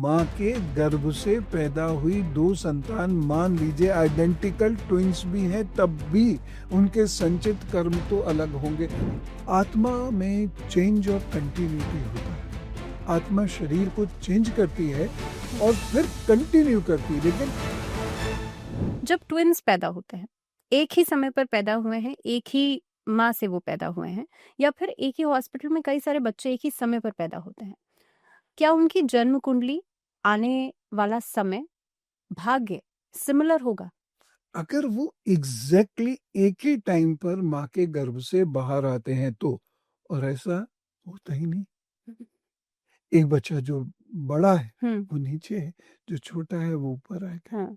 माँ के गर्भ से पैदा हुई दो संतान, मान लीजिए आइडेंटिकल ट्विंस भी हैं, तब भी उनके संचित कर्म तो अलग होंगे। आत्मा में चेंज और कंटिन्यूटी होता है। आत्मा शरीर को चेंज करती है और फिर कंटिन्यू करती है, लेकिन जब ट्विन्स पैदा होते हैं, एक ही समय पर पैदा हुए हैं, एक ही माँ से वो पैदा हुए हैं, या फिर एक ही हॉस्पिटल में कई सारे बच्चे एक ही समय पर पैदा होते हैं, क्या उनकी जन्म कुंडली, आने वाला समय, भाग्य सिमिलर होगा? अगर वो एग्जैक्टली एक ही टाइम पर माँ के गर्भ से बाहर आते हैं तो, और ऐसा होता ही नहीं। एक बच्चा जो बड़ा है वो नीचे है, जो छोटा है वो ऊपर आएगा। हाँ।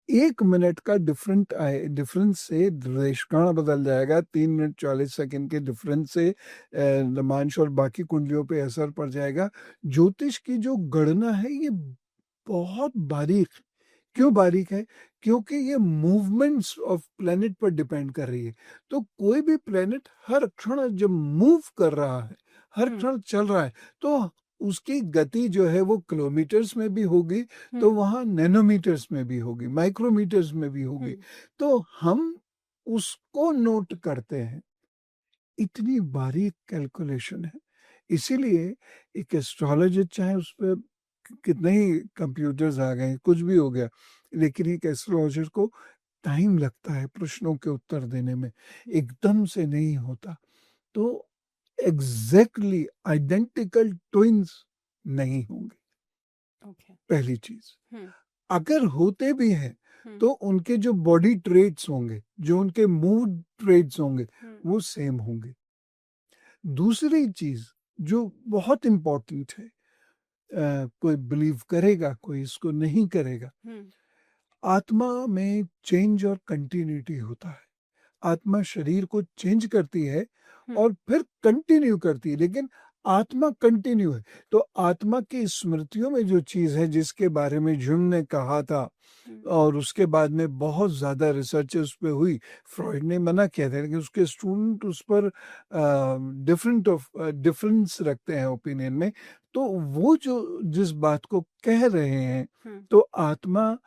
1 मिनट का डिफरेंस से देशकाल बदल जाएगा। 3 मिनट 40 सेकंड के डिफरेंस से नमांश और बाकी कुंडलियों पे असर पड़ जाएगा। ज्योतिष की जो गणना है ये बहुत बारीक, क्यों बारीक है? क्योंकि ये मूवमेंट्स ऑफ प्लेनेट पर डिपेंड कर रही है। तो कोई भी प्लेनेट हर क्षण जब मूव कर रहा है, हर क्षण चल रहा है, तो उसकी गति जो है वो किलोमीटर्स में भी होगी, तो वहाँ नैनोमीटर्स में भी होगी, माइक्रोमीटर्स में भी होगी। तो हम उसको नोट करते हैं। इतनी बारीक कैलकुलेशन है। इसीलिए एक एस्ट्रोलॉजिस्ट, चाहे उस पे कितने ही कंप्यूटर्स आ गए, कुछ भी हो गया, लेकिन एक एस्ट्रोलॉजर को टाइम लगता है प्रश्नों के उत्तर देने में, एकदम से नहीं होता। तो एग्जैक्टली आइडेंटिकल ट्विंस नहीं होंगे। पहली चीज, अगर होते भी हैं तो उनके जो बॉडी ट्रेट्स होंगे, जो उनके मूड ट्रेट्स होंगे, वो सेम होंगे। दूसरी चीज जो बहुत इंपॉर्टेंट है, कोई बिलीव करेगा, कोई इसको नहीं करेगा, आत्मा में चेंज और कंटिन्यूटी होता है। आत्मा शरीर को चेंज करती है और फिर कंटिन्यू करती है, लेकिन आत्मा कंटिन्यू है। तो आत्मा की स्मृतियों में जो चीज है, जिसके बारे में जुम ने कहा था, और उसके बाद में बहुत ज्यादा रिसर्च उस पर हुई, फ्रॉइड ने मना किया था, लेकिन उसके स्टूडेंट उस पर डिफरेंस रखते हैं ओपिनियन में। तो वो जो जिस बात को कह रहे हैं, तो आत्मा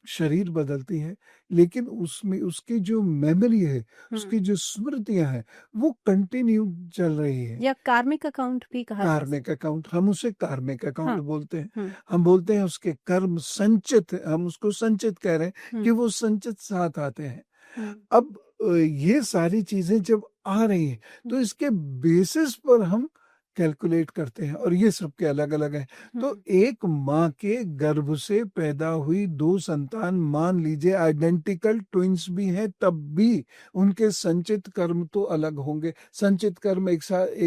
शरीर बदलती है, लेकिन उसमें उसकी जो मेमोरी है, उसकी जो स्मृतियां हैं, वो कंटिन्यू चल रही है। या कार्मिक अकाउंट भी कहा जाता है। कार्मिक अकाउंट, हम उसे कार्मिक अकाउंट हाँ। बोलते हैं। हम बोलते हैं उसके कर्म संचित, हम उसको संचित कह रहे हैं कि वो संचित साथ आते हैं। अब ये सारी चीजें जब आ रही हैं, तो इसके बेसिस पर हम कैलकुलेट करते हैं, और ये सबके अलग अलग हैं। तो एक माँ के गर्भ से पैदा हुई दो संतान, मान लीजिए आइडेंटिकल ट्विंस भी हैं, तब भी उनके संचित कर्म तो अलग होंगे। संचित कर्म एक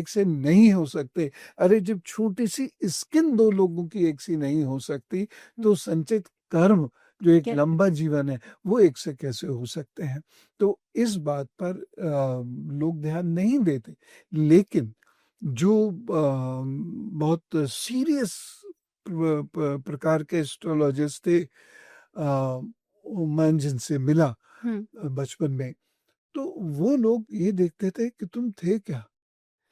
से नहीं हो सकते। अरे जब छोटी सी स्किन दो लोगों की एक सी नहीं हो सकती, तो संचित कर्म जो एक लंबा जीवन है, वो एक से कैसे हो सकते हैं? तो इस बात पर लोग ध्यान नहीं देते। लेकिन जो बहुत सीरियस प्रकार के एस्ट्रोलॉजिस्ट थे, मैं जिनसे मिला बचपन में, तो वो लोग ये देखते थे कि तुम थे क्या,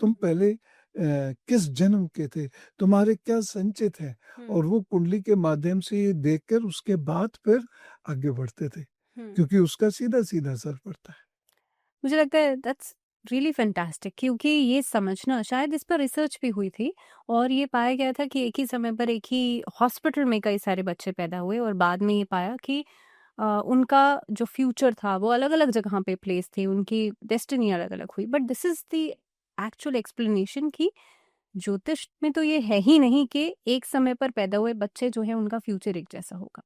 तुम पहले किस जन्म के थे, तुम्हारे क्या संचित है, और वो कुंडली के माध्यम से ये देखकर उसके बाद फिर आगे बढ़ते थे, क्योंकि उसका सीधा सीधा असर पड़ता है। मुझे लगता है दैट्स रियली फैंटास्टिक, क्योंकि ये समझना, शायद इस पर रिसर्च भी हुई थी और ये पाया गया था कि एक ही समय पर एक ही हॉस्पिटल में कई सारे बच्चे पैदा हुए, और बाद में ये पाया कि उनका जो फ्यूचर था वो अलग अलग जगह पे प्लेस थी, उनकी डेस्टिनी अलग अलग हुई। But this is the actual explanation कि ज्योतिष में तो ये है ही नहीं कि एक समय पर पैदा हुए बच्चे जो है उनका फ्यूचर एक जैसा होगा।